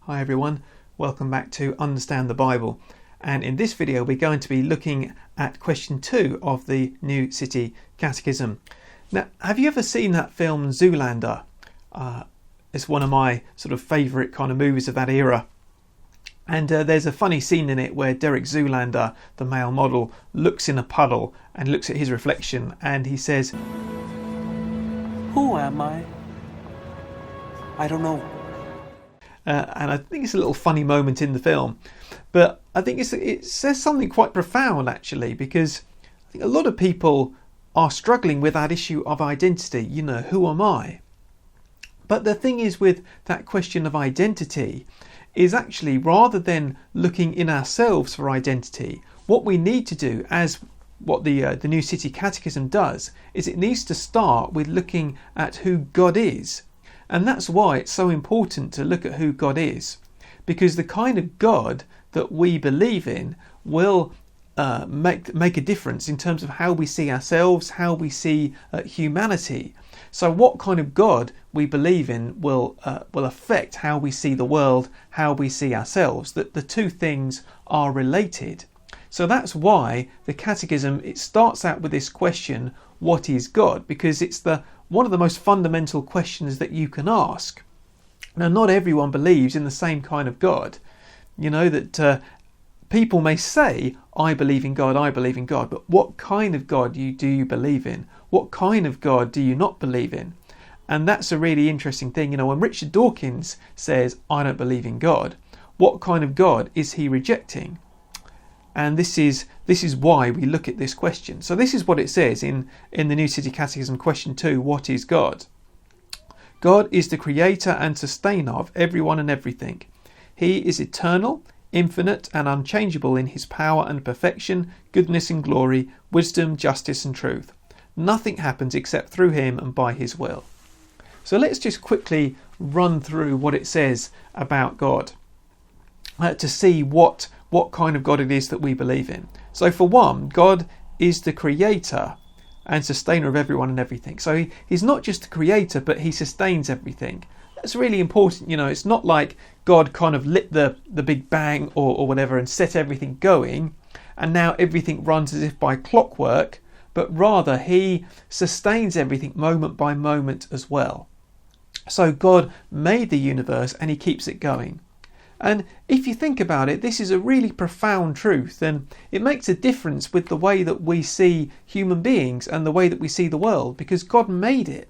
Hi everyone, welcome back to Understand the Bible, and in this video we're going to be looking at question 2 of the New City Catechism. Now, have you ever seen that film Zoolander? It's one of my sort of favourite kind of movies of that era, and there's a funny scene in it where Derek Zoolander, the male model, looks in a puddle and looks at his reflection and he says, "Who am I? I don't know." And I think it's a little funny moment in the film, but I think it says something quite profound actually, because I think a lot of people are struggling with that issue of identity. You know, who am I? But the thing is with that question of identity is actually, rather than looking in ourselves for identity, what we need to do, as what the New City Catechism does, is it needs to start with looking at who God is. And that's why it's so important to look at who God is, because the kind of God that we believe in will make a difference in terms of how we see ourselves, how we see humanity. So what kind of God we believe in will affect how we see the world, how we see ourselves. That the two things are related. So that's why the Catechism, it starts out with this question, what is God? Because it's one of the most fundamental questions that you can ask. Now, not everyone believes in the same kind of God. You know, that people may say, I believe in God, but what kind of God do you believe in? What kind of God do you not believe in? And that's a really interesting thing. You know, when Richard Dawkins says, I don't believe in God, what kind of God is he rejecting? And this is why we look at this question. So this is what it says in the New City Catechism, question 2, what is God? God is the creator and sustainer of everyone and everything. He is eternal, infinite and unchangeable in his power and perfection, goodness and glory, wisdom, justice and truth. Nothing happens except through him and by his will. So let's just quickly run through what it says about God to see what kind of God it is that we believe in. So for one, God is the creator and sustainer of everyone and everything. So he's not just the creator, but he sustains everything. That's really important. You know, it's not like God kind of lit the Big Bang or whatever and set everything going, and now everything runs as if by clockwork, but rather he sustains everything moment by moment as well. So God made the universe and he keeps it going. And if you think about it, this is a really profound truth, and it makes a difference with the way that we see human beings and the way that we see the world, because God made it.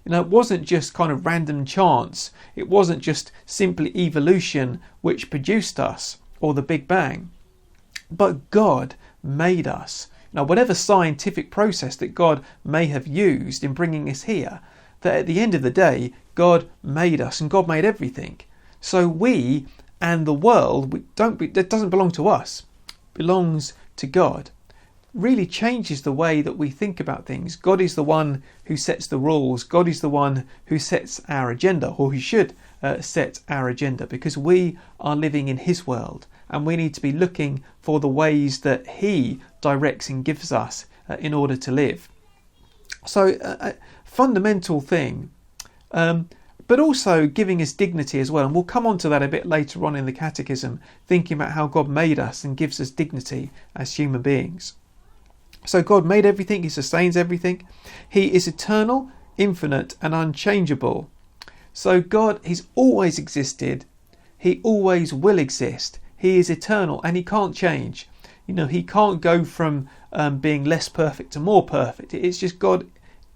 You know, it wasn't just kind of random chance. It wasn't just simply evolution which produced us, or the Big Bang. But God made us. Now, whatever scientific process that God may have used in bringing us here, that at the end of the day, God made us and God made everything. So we and the world, that doesn't belong to us, belongs to God. Really changes the way that we think about things. God is the one who sets the rules. God is the one who sets our agenda, or who should set our agenda, because we are living in his world and we need to be looking for the ways that he directs and gives us in order to live. So a fundamental thing, but also giving us dignity as well. And we'll come on to that a bit later on in the Catechism, thinking about how God made us and gives us dignity as human beings. So God made everything, he sustains everything. He is eternal, infinite and unchangeable. So God, he's always existed. He always will exist. He is eternal and he can't change. You know, he can't go from being less perfect to more perfect. It's just God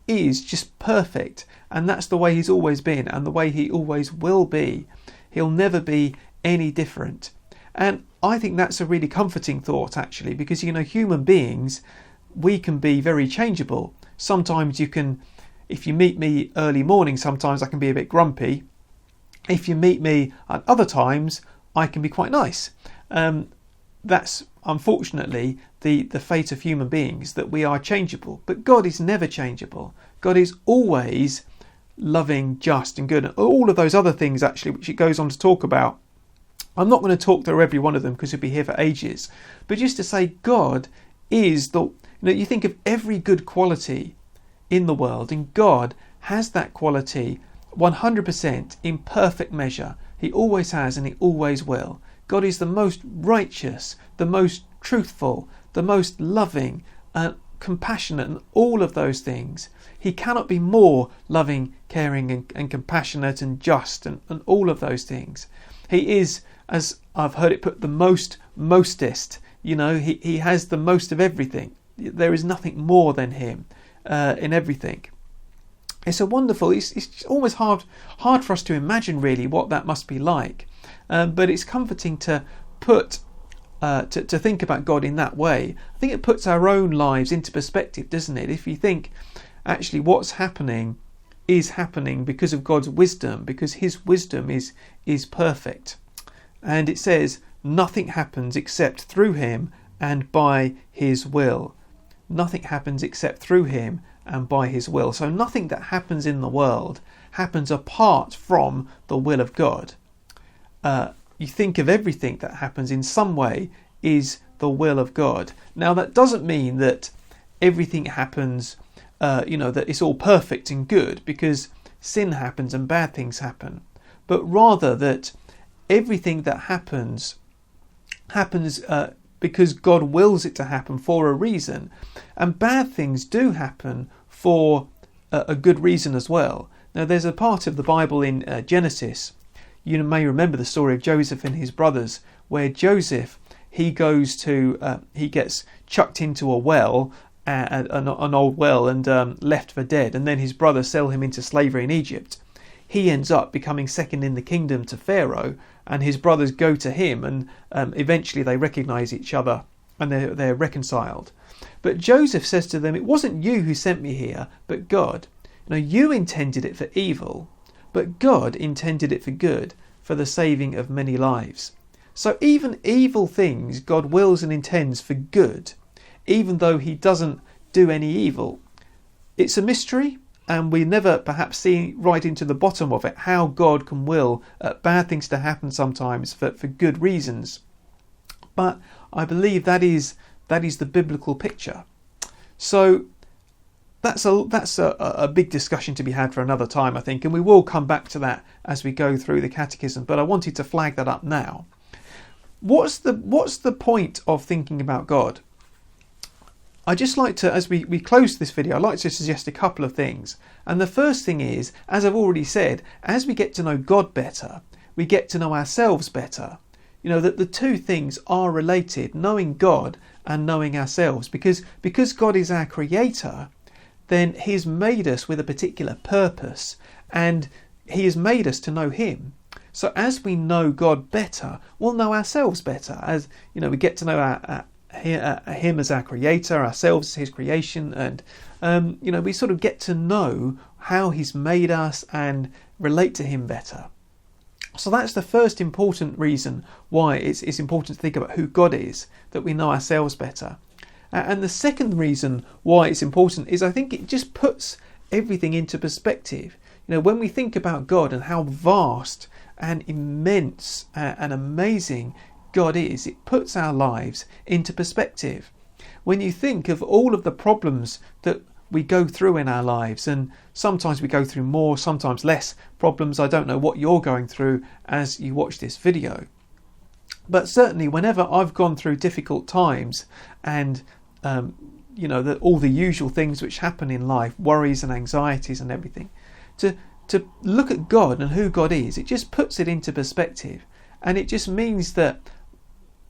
is just perfect, and that's the way he's always been and the way he always will be. He'll never be any different. And I think that's a really comforting thought, actually, because, you know, human beings, we can be very changeable. Sometimes if you meet me early morning, sometimes I can be a bit grumpy. If you meet me at other times, I can be quite nice. That's unfortunately the fate of human beings, that we are changeable. But God is never changeable. God is always loving, just and good. And all of those other things, actually, which it goes on to talk about. I'm not going to talk through every one of them because we'll be here for ages. But just to say, God is you think of every good quality in the world, and God has that quality 100% in perfect measure. He always has and he always will. God is the most righteous, the most truthful, the most loving, compassionate, and all of those things. He cannot be more loving, caring and compassionate and just and all of those things. He is, as I've heard it put, the mostest. He has the most of everything. There is nothing more than him in everything. It's almost hard for us to imagine really what that must be like. But it's comforting to to think about God in that way. I think it puts our own lives into perspective, doesn't it? If you think, actually, what's happening is happening because of God's wisdom, because his wisdom is perfect. And it says, nothing happens except through him and by his will. Nothing happens except through him and by his will. So nothing that happens in the world happens apart from the will of God. You think of everything that happens in some way is the will of God. Now that doesn't mean that everything happens, that it's all perfect and good, because sin happens and bad things happen. But rather that everything that happens because God wills it to happen for a reason. And bad things do happen for a good reason as well. Now there's a part of the Bible in Genesis, you may remember the story of Joseph and his brothers, where Joseph, he gets chucked into a well, an old well, and left for dead, and then his brothers sell him into slavery in Egypt. He ends up becoming second in the kingdom to Pharaoh, and his brothers go to him, and eventually they recognise each other and they're reconciled. But Joseph says to them, it wasn't you who sent me here, but God. You intended it for evil, but God intended it for good, for the saving of many lives. So even evil things God wills and intends for good, even though he doesn't do any evil. It's a mystery, and we never perhaps see right into the bottom of it, how God can will bad things to happen sometimes for good reasons. But I believe that is the biblical picture. So that's a big discussion to be had for another time, I think, and we will come back to that as we go through the Catechism, but I wanted to flag that up now. What's the point of thinking about God? I just like to, as we close this video, I'd like to suggest a couple of things. And the first thing is, as I've already said, as we get to know God better, we get to know ourselves better. That the two things are related, knowing God and knowing ourselves, because God is our creator, then he's made us with a particular purpose, and he has made us to know him. So as we know God better, we'll know ourselves better. As we get to know him as our creator, ourselves as his creation, and we sort of get to know how he's made us and relate to him better. So that's the first important reason why it's important to think about who God is, that we know ourselves better. And the second reason why it's important is, I think it just puts everything into perspective. When we think about God and how vast and immense and amazing God is, it puts our lives into perspective. When you think of all of the problems that we go through in our lives, and sometimes we go through more, sometimes less problems. I don't know what you're going through as you watch this video. But certainly whenever I've gone through difficult times and all the usual things which happen in life, worries and anxieties and everything, to look at God and who God is, it just puts it into perspective. And it just means that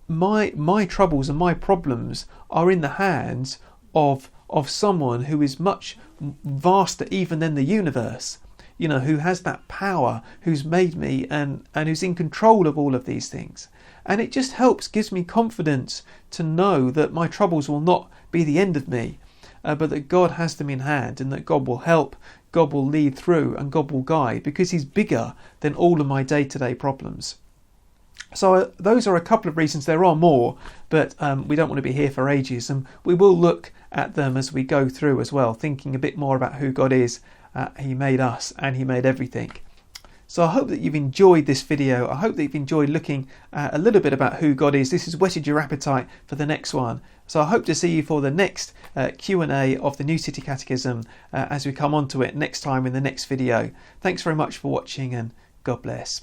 my troubles and my problems are in the hands of someone who is much vaster even than the universe, who has that power, who's made me and who's in control of all of these things. And it just gives me confidence to know that my troubles will not be the end of me, but that God has them in hand, and that God will help, God will lead through, and God will guide, because he's bigger than all of my day-to-day problems. So those are a couple of reasons. There are more, but we don't want to be here for ages, and we will look at them as we go through as well, thinking a bit more about who God is. He made us and he made everything. So I hope that you've enjoyed this video. I hope that you've enjoyed looking a little bit about who God is. This has whetted your appetite for the next one. So I hope to see you for the next Q&A of the New City Catechism as we come on to it next time in the next video. Thanks very much for watching, and God bless.